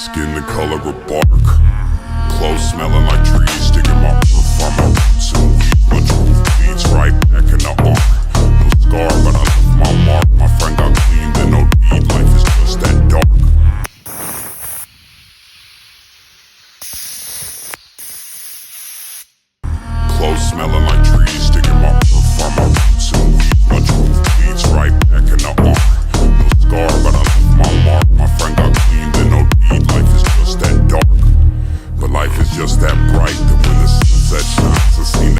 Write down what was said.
Skin the color of bark, clothes smelling like trees, digging my earth from my roots and weed. Bunch of roof beats right back in the arc. No scar, but I left my mark. My friend got clean, then no deed. Life is just that dark. Clothes smelling like trees, digging my earth from my roots and weed. Bunch of roof beats right back in the arc.